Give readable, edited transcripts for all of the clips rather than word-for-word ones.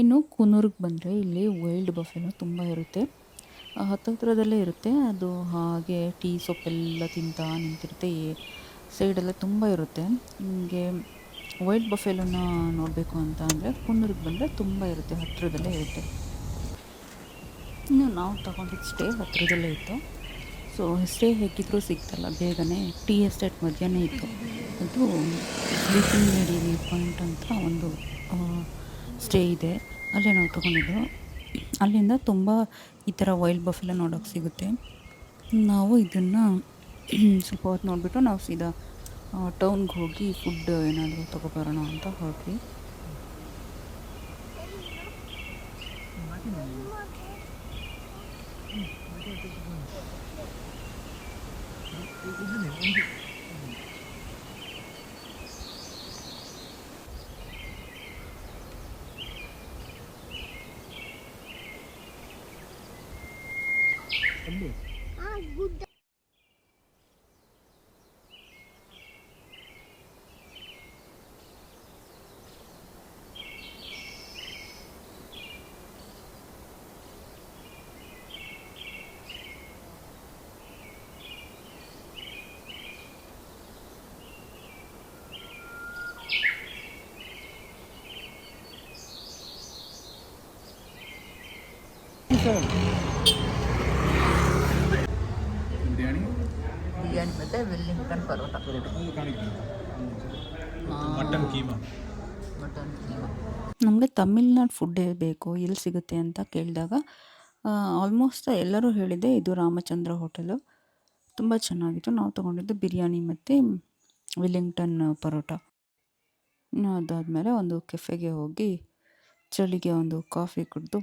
ಇನ್ನು ಕೂನೂರಿಗೆ ಬಂದರೆ ಇಲ್ಲಿ ವೈಲ್ಡ್ ಬಫೆಲೋ ತುಂಬ ಇರುತ್ತೆ. ಹತ್ರದಲ್ಲೇ ಇರುತ್ತೆ. ಅದು ಹಾಗೆ ಟೀ ಸೊಪ್ಪೆಲ್ಲ ತಿಂತಾ ನಿಂತಿರುತ್ತೆ. ಸೈಡೆಲ್ಲ ತುಂಬ ಇರುತ್ತೆ. ನಿಮಗೆ ವೈಲ್ಡ್ ಬಫೆಲೋನ ನೋಡಬೇಕು ಅಂತ ಅಂದರೆ ಕೂನೂರಿಗೆ ಬಂದರೆ ತುಂಬ ಇರುತ್ತೆ, ಹತ್ತಿರದಲ್ಲೇ ಇರುತ್ತೆ. ಇನ್ನು ನಾವು ತಗೊಂಡಿದ್ದು ಸ್ಟೇ ಹತ್ತಿರದಲ್ಲೇ ಇತ್ತು. ಸೊ ಸ್ಟೇ ಹೇಗಿದ್ರೂ ಸಿಗ್ತಲ್ಲ ಬೇಗನೆ. ಟೀ ಎಸ್ಟೇಟ್ ಮಧ್ಯಾಹ್ನ ಇತ್ತು. ಅದು ಸ್ಲೀಪಿಂಗ್ ಲೇಡಿ ವ್ಯೂ ಪಾಯಿಂಟ್ ಅಂತ ಒಂದು ಸ್ಟೇ ಇದೆ, ಅಲ್ಲೇ ನಾವು ತೊಗೊಂಡಿದ್ದು. ಅಲ್ಲಿಂದ ತುಂಬ ಈ ಥರ ವೈಲ್ಡ್ ಬಫೆಲ್ಲ ನೋಡೋಕ್ಕೆ ಸಿಗುತ್ತೆ. ನಾವು ಇದನ್ನು ಸ್ವಲ್ಪ ಹೊತ್ತು ನೋಡಿಬಿಟ್ಟು ನಾವು ಸೀದಾ ಟೌನ್ಗೆ ಹೋಗಿ ಫುಡ್ ಏನಾದರೂ ತೊಗೊಬರೋಣ ಅಂತ ಹೊರಟ್ವಿ. ಬಿರಿಯಾನಿ ಮತ್ತು ವೆಲ್ಲಿಂಗ್ಟನ್ ಪರೋಟ, ಮಟನ್ ಕೀಮಾ. ನಮಗೆ ತಮಿಳ್ನಾಡು ಫುಡ್ಡೇ ಬೇಕು, ಎಲ್ಲಿ ಸಿಗುತ್ತೆ ಅಂತ ಕೇಳಿದಾಗ ಆಲ್ಮೋಸ್ಟ್ ಎಲ್ಲರೂ ಹೇಳಿದೆ ಇದು ರಾಮಚಂದ್ರ ಹೋಟೆಲು, ತುಂಬ ಚೆನ್ನಾಗಿತ್ತು. ನಾವು ತೊಗೊಂಡಿದ್ದು ಬಿರಿಯಾನಿ ಮತ್ತು ವೆಲ್ಲಿಂಗ್ಟನ್ ಪರೋಟ. ಅದಾದಮೇಲೆ ಒಂದು ಕೆಫೆಗೆ ಹೋಗಿ ಚಳಿಗೆ ಒಂದು ಕಾಫಿ ಕುಡಿದು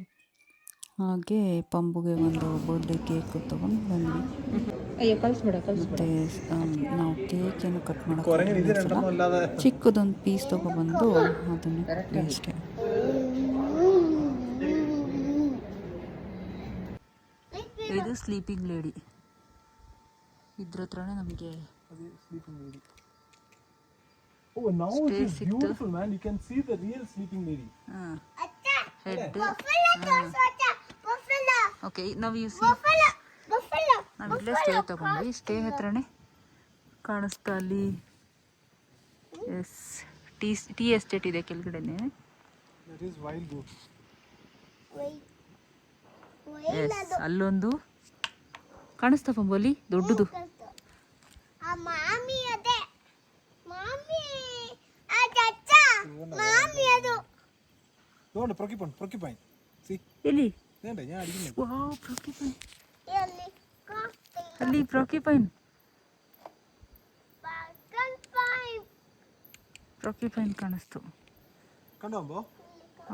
ಹಾಗೆ ಪಂಬುಗೆ ಒಂದು ಬರ್ಡೇ ಕೇಕ್ ತೊಗೊಂಡು ಬಂದ್ವಿ. ಮತ್ತು ನಾವು ಕೇಕ್ ಏನು ಕಟ್ ಮಾಡೋಕ್ಕೆ ಚಿಕ್ಕದೊಂದು ಪೀಸ್ ತೊಗೊಬಂದು ಅದನ್ನು ಅಷ್ಟೇ. ಇದು ಸ್ಲೀಪಿಂಗ್ ಲೇಡಿ, ಇದ್ರ ಹತ್ರನೇ ನಮಗೆ Oh, now it is beautiful, man. You can see the real sleeping lady. Head. Okay, ನಾವು ನಾವಿಲ್ಲೇ ಸ್ಟೇ ತೊಗೊಂಡ್ವಿ. ಸ್ಟೇ ಹತ್ರನೇ ಕಾಣಿಸ್ತಾ ಅಲ್ಲಿ. ಎಸ್, ಟೀ ಎಸ್ಟೇಟ್ ಇದೆ ಕೆಳಗಡೆನೆ. ಎಸ್, ಅಲ್ಲೊಂದು ಕಾಣಿಸ್ತಾ ಪಂಬೋಲಿ ದೊಡ್ಡದು. ಎಲ್ಲಿ? ಅಲ್ಲಿ ಪ್ರೊಕ್ಯುಪೈನ್ ಕಾಣಿಸ್ತು.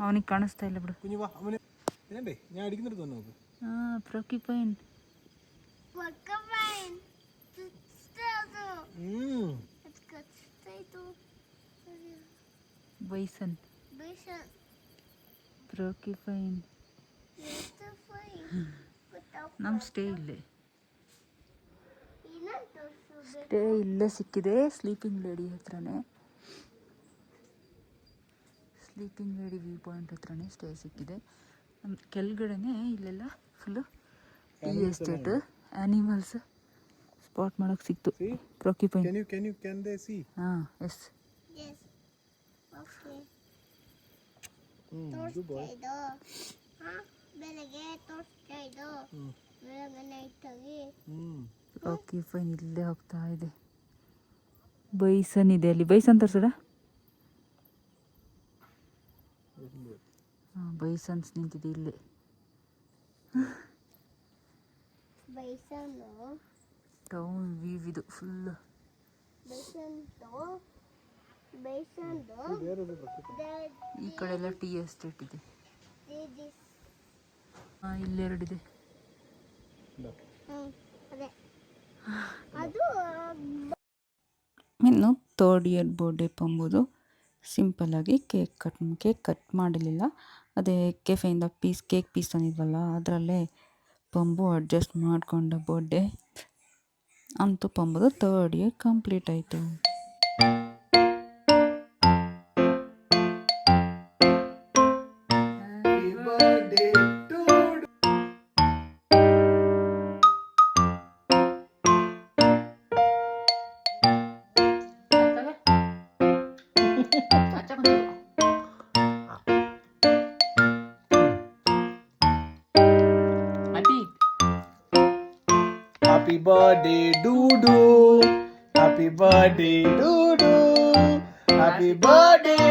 ಅವನಿಗೆ ಕಾಣಿಸ್ತಾ ಇಲ್ಲ ಬಿಡು. ಪ್ರೊಕ್ಯುಪೈನ್ ಬೈಸನ್, ಪ್ರೊಕ್ಯುಪೈನ್. ನಮ್ಮ ಸ್ಟೇ ಇಲ್ಲೇ ಸಿಕ್ಕಿದೆ, ಸ್ಲೀಪಿಂಗ್ ಲೇಡಿ ಹತ್ರನೇ. ಸ್ಲೀಪಿಂಗ್ ಲೇಡಿ ವ್ಯೂ ಪಾಯಿಂಟ್ ಹತ್ರನೇ ಸ್ಟೇ ಸಿಕ್ಕಿದೆ. ನಮ್ಮ ಕೆಳಗಡೆನೆ ಇಲ್ಲೆಲ್ಲ full tea estate, animals spot ಮಾಡೋಕ್ಕೆ ಸಿಕ್ತು. ಪ್ರೊಕ್ಯುಪೈನ್. ಹಾಂ, ಎಸ್. ಪ್ರೊಕ್ಯುಪೈನ್ ಇಲ್ಲೇ ಹೋಗ್ತಾ ಇದೆ. ಬೈಸನ್ ಇದೆ ಅಲ್ಲಿ. ಬೈಸನ್ ತೋರ್ಸಡ. ಬೈಸನ್ಸ್ ನಿಂತಿದೆ ಇಲ್ಲಿ. ಟೌನ್ ವ್ಯೂ ಇದು ಫುಲ್. ಈ ಕಡೆ ಎಲ್ಲ ಟೀ ಎಸ್ಟೇಟ್ ಇದೆ. ಇಲ್ಲೆರಡಿದೆ. ಇನ್ನು ಥರ್ಡ್ ಇಯರ್ ಬರ್ಡೇ ಪಂಬುದು ಸಿಂಪಲ್ಲಾಗಿ ಕೇಕ್ ಕಟ್ ಮಾಡಲಿಲ್ಲ. ಅದೇ ಕೆಫೆಯಿಂದ ಕೇಕ್ ಪೀಸ್ ತಂದಿದ್ವಲ್ಲ, ಅದರಲ್ಲೇ ಪಂಬು ಅಡ್ಜಸ್ಟ್ ಮಾಡಿಕೊಂಡ ಬರ್ಡೇ ಅಂತೂ ಪಂಬುದು ಥರ್ಡ್ ಇಯರ್ ಕಂಪ್ಲೀಟ್ ಆಯಿತು. Happy birthday, Doodoo. Happy birthday, Doodoo. Happy birthday